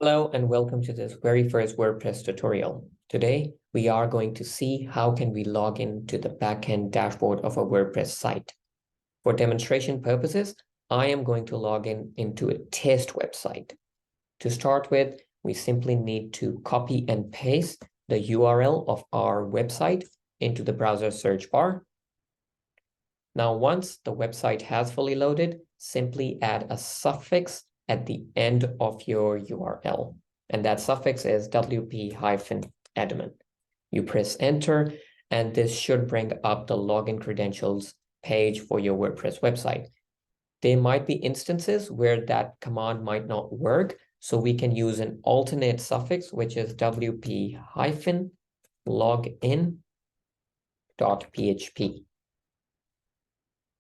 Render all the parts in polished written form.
Hello and welcome to this very first WordPress tutorial. Today, we are going to see how can we log in to the backend dashboard of a WordPress site. For demonstration purposes, I am going to log into a test website. To start with, we simply need to copy and paste the URL of our website into the browser search bar. Now, once the website has fully loaded, simply add a suffix at the end of your URL. And that suffix is wp-admin. You press enter, and this should bring up the login credentials page for your WordPress website. There might be instances where that command might not work, so we can use an alternate suffix, which is wp-login.php.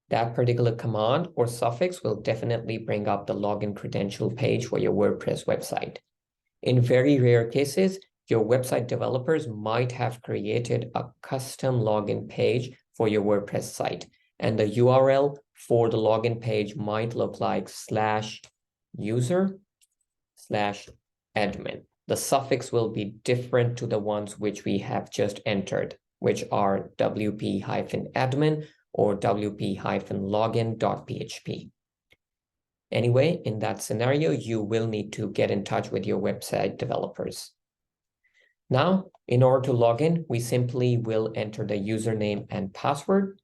That particular command or suffix will definitely bring up the login credential page for your WordPress website. In very rare cases, your website developers might have created a custom login page for your WordPress site, and the URL for the login page might look like /user/admin. The suffix will be different to the ones which we have just entered, which are wp-admin or wp-login.php. Anyway, in that scenario, you will need to get in touch with your website developers. Now, in order to log in, we simply will enter the username and password.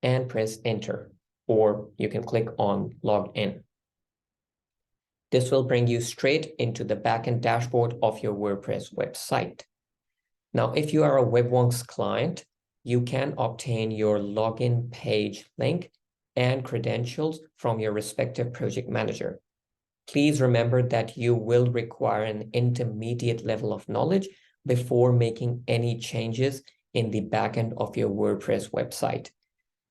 And press enter, or you can click on log in. This will bring you straight into the backend dashboard of your WordPress website. Now, if you are a Wonks client, you can obtain your login page link and credentials from your respective project manager. Please remember that you will require an intermediate level of knowledge before making any changes in the backend of your WordPress website.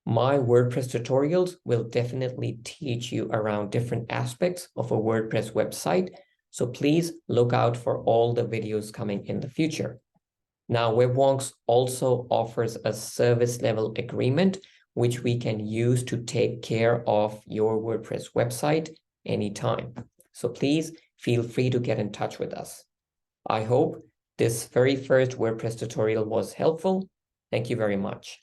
My WordPress tutorials will definitely teach you around different aspects of a WordPress website, so please look out for all the videos coming in the future. Now, Wonks also offers a service level agreement, which we can use to take care of your WordPress website anytime. So please feel free to get in touch with us. I hope this very first WordPress tutorial was helpful. Thank you very much.